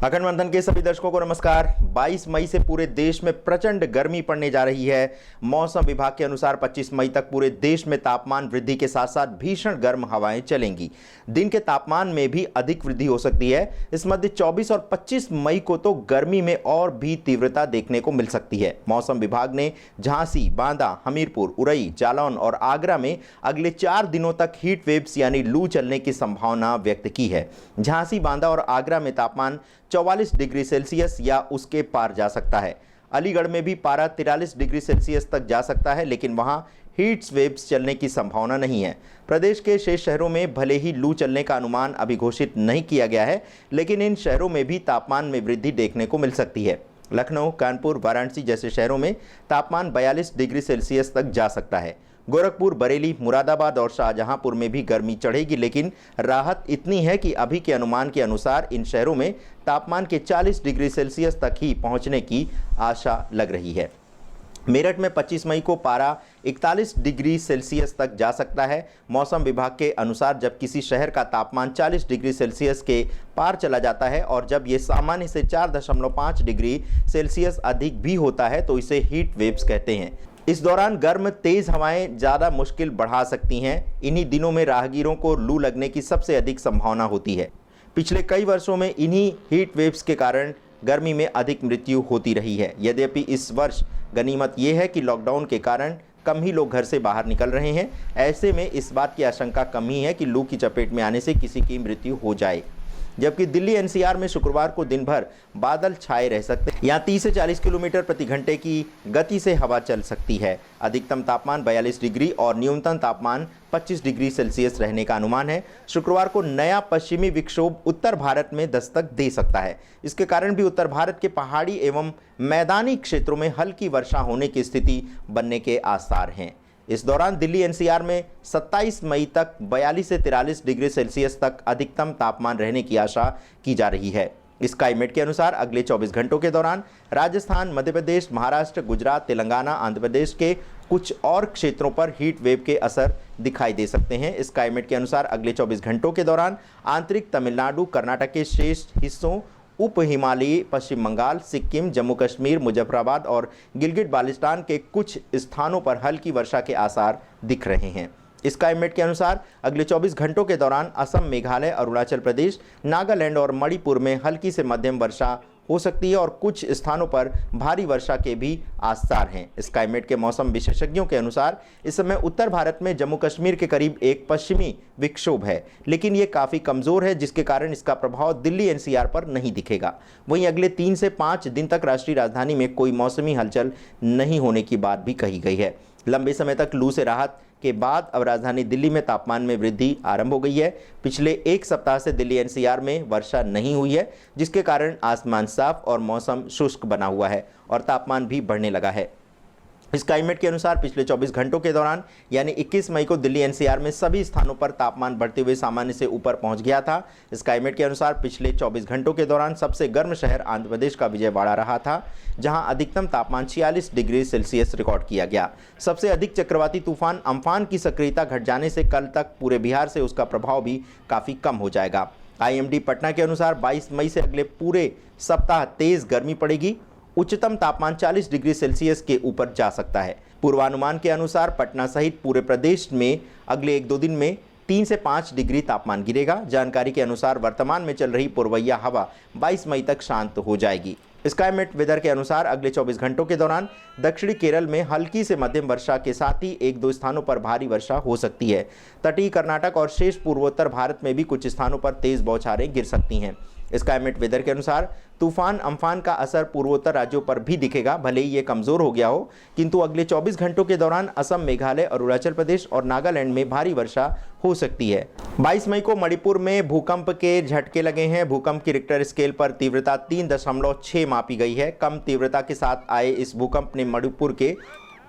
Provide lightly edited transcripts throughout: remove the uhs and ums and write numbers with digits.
अखंड मंथन के सभी दर्शकों को नमस्कार। 22 मई से पूरे देश में प्रचंड गर्मी पड़ने जा रही है। मौसम विभाग के अनुसार 25 मई तक पूरे देश में तापमान वृद्धि के साथ साथ भीषण गर्म हवाएं चलेंगी। दिन के तापमान में भी अधिक वृद्धि हो सकती है। इस मध्य 24 और 25 मई को तो गर्मी में और भी तीव्रता देखने को मिल सकती है। मौसम विभाग ने झांसी, बांदा, हमीरपुर, उरई, जालौन और आगरा में अगले 4 दिनों तक हीट वेव्स यानी लू चलने की संभावना व्यक्त की है। झांसी, बांदा और आगरा में तापमान 44 डिग्री सेल्सियस या उसके पार जा सकता है। अलीगढ़ में भी पारा 43 डिग्री सेल्सियस तक जा सकता है, लेकिन वहां हीट वेव्स चलने की संभावना नहीं है। प्रदेश के शेष शहरों में भले ही लू चलने का अनुमान अभी घोषित नहीं किया गया है, लेकिन इन शहरों में भी तापमान में वृद्धि देखने को मिल सकती है। लखनऊ, कानपुर, वाराणसी जैसे शहरों में तापमान 42 डिग्री सेल्सियस तक जा सकता है। गोरखपुर, बरेली, मुरादाबाद और शाहजहांपुर में भी गर्मी चढ़ेगी, लेकिन राहत इतनी है कि अभी के अनुमान के अनुसार इन शहरों में तापमान के 40 डिग्री सेल्सियस तक ही पहुंचने की आशा लग रही है। मेरठ में 25 मई को पारा 41 डिग्री सेल्सियस तक जा सकता है। मौसम विभाग के अनुसार जब किसी शहर का तापमान 40 डिग्री सेल्सियस के पार चला जाता है और जब ये सामान्य से 4.5 डिग्री सेल्सियस अधिक भी होता है तो इसे हीट वेव्स कहते हैं। इस दौरान गर्म तेज हवाएं ज़्यादा मुश्किल बढ़ा सकती हैं। इन्हीं दिनों में राहगीरों को लू लगने की सबसे अधिक संभावना होती है। पिछले कई वर्षों में इन्हीं हीट वेव्स के कारण गर्मी में अधिक मृत्यु होती रही है। यद्यपि इस वर्ष गनीमत यह है कि लॉकडाउन के कारण कम ही लोग घर से बाहर निकल रहे हैं। ऐसे में इस बात की आशंका कम ही है कि लू की चपेट में आने से किसी की मृत्यु हो जाए। जबकि दिल्ली एनसीआर में शुक्रवार को दिन भर बादल छाए रह सकते हैं। यहाँ 30 से 40 किलोमीटर प्रति घंटे की गति से हवा चल सकती है। अधिकतम तापमान 42 डिग्री और न्यूनतम तापमान 25 डिग्री सेल्सियस रहने का अनुमान है। शुक्रवार को नया पश्चिमी विक्षोभ उत्तर भारत में दस्तक दे सकता है। इसके कारण भी उत्तर भारत के पहाड़ी एवं मैदानी क्षेत्रों में हल्की वर्षा होने की स्थिति बनने के आसार हैं। इस दौरान दिल्ली एनसीआर में 27 मई तक 42 से 43 डिग्री सेल्सियस तक अधिकतम तापमान रहने की आशा की जा रही है। स्काईमेट के अनुसार अगले 24 घंटों के दौरान राजस्थान, मध्य प्रदेश, महाराष्ट्र, गुजरात, तेलंगाना, आंध्र प्रदेश के कुछ और क्षेत्रों पर हीट वेव के असर दिखाई दे सकते हैं। स्काईमेट के अनुसार अगले 24 घंटों के दौरान आंतरिक तमिलनाडु, कर्नाटक के शेष हिस्सों, उप हिमालयी पश्चिम बंगाल, सिक्किम, जम्मू कश्मीर, मुजफ्फराबाद और गिलगित बाल्टिस्तान के कुछ स्थानों पर हल्की वर्षा के आसार दिख रहे हैं। स्काईमेट के अनुसार अगले 24 घंटों के दौरान असम, मेघालय, अरुणाचल प्रदेश, नागालैंड और मणिपुर में हल्की से मध्यम वर्षा हो सकती है और कुछ स्थानों पर भारी वर्षा के भी आसार हैं। स्काईमेट के मौसम विशेषज्ञों के अनुसार इस समय उत्तर भारत में जम्मू कश्मीर के करीब एक पश्चिमी विक्षोभ है, लेकिन ये काफ़ी कमज़ोर है, जिसके कारण इसका प्रभाव दिल्ली एनसीआर पर नहीं दिखेगा। वहीं अगले 3 से 5 दिन तक राष्ट्रीय राजधानी में कोई मौसमी हलचल नहीं होने की बात भी कही गई है। लंबे समय तक लू से राहत के बाद अब राजधानी दिल्ली में तापमान में वृद्धि आरंभ हो गई है। पिछले एक सप्ताह से दिल्ली एनसीआर में वर्षा नहीं हुई है, जिसके कारण आसमान साफ और मौसम शुष्क बना हुआ है और तापमान भी बढ़ने लगा है। स्काईमेट के अनुसार पिछले 24 घंटों के दौरान यानी 21 मई को दिल्ली एनसीआर में सभी स्थानों पर तापमान बढ़ते हुए सामान्य से ऊपर पहुंच गया था। स्काईमेट के अनुसार पिछले 24 घंटों के दौरान सबसे गर्म शहर आंध्र प्रदेश का विजयवाड़ा रहा था, जहां अधिकतम तापमान 46 डिग्री सेल्सियस रिकॉर्ड किया गया। सबसे अधिक चक्रवाती तूफान अम्फान की सक्रियता घट जाने से कल तक पूरे बिहार से उसका प्रभाव भी काफ़ी कम हो जाएगा। IMD पटना के अनुसार 22 मई से अगले पूरे सप्ताह तेज गर्मी पड़ेगी। उच्चतम तापमान 40 डिग्री सेल्सियस के ऊपर जा सकता है। पूर्वानुमान के अनुसार पटना सहित पूरे प्रदेश में अगले 1-2 दिन में 3 से 5 डिग्री तापमान गिरेगा। जानकारी के अनुसार वर्तमान में चल रही पूर्वैया हवा 22 मई तक शांत हो जाएगी। स्काईमेट वेदर के अनुसार अगले 24 घंटों के दौरान दक्षिणी केरल में हल्की से मध्यम वर्षा के साथ ही 1-2 स्थानों पर भारी वर्षा हो सकती है। तटीय कर्नाटक और शेष पूर्वोत्तर भारत में भी कुछ स्थानों पर तेज बौछारें गिर सकती हैं। स्काईमेट वेदर के अनुसार तूफान अम्फान का असर पूर्वोत्तर राज्यों पर भी दिखेगा। भले ही ये कमज़ोर हो गया हो, किंतु अगले 24 घंटों के दौरान असम, मेघालय, अरुणाचल प्रदेश और नागालैंड में भारी वर्षा हो सकती है। 22 मई को मणिपुर में भूकंप के झटके लगे हैं। भूकंप की रिक्टर स्केल पर तीव्रता 3.6 मापी गई है। कम तीव्रता के साथ आए इस भूकंप ने मणिपुर के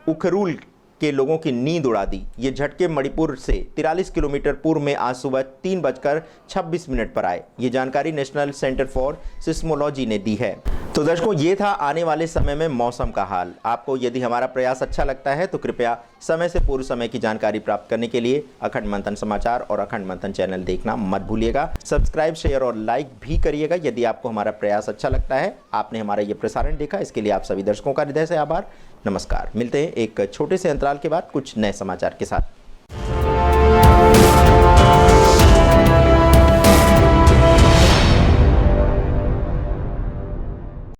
उखरुल के लोगों की नींद उड़ा दी। ये झटके मणिपुर से 43 किलोमीटर पूर्व में आज सुबह 3:26 पर आए। ये जानकारी नेशनल सेंटर फॉर सिस्मोलॉजी ने दी है। तो दर्शकों, ये था आने वाले समय में मौसम का हाल। आपको यदि हमारा प्रयास अच्छा लगता है तो कृपया समय से पूर्व समय की जानकारी प्राप्त करने के लिए अखंड मंथन समाचार और अखंड मंथन चैनल देखना मत भूलिएगा। सब्सक्राइब, शेयर और लाइक भी करिएगा यदि आपको हमारा प्रयास अच्छा लगता है। आपने हमारा ये प्रसारण देखा, इसके लिए आप सभी दर्शकों का हृदय से आभार। नमस्कार। मिलते हैं एक छोटे से अंतराल के बाद कुछ नए समाचार के साथ।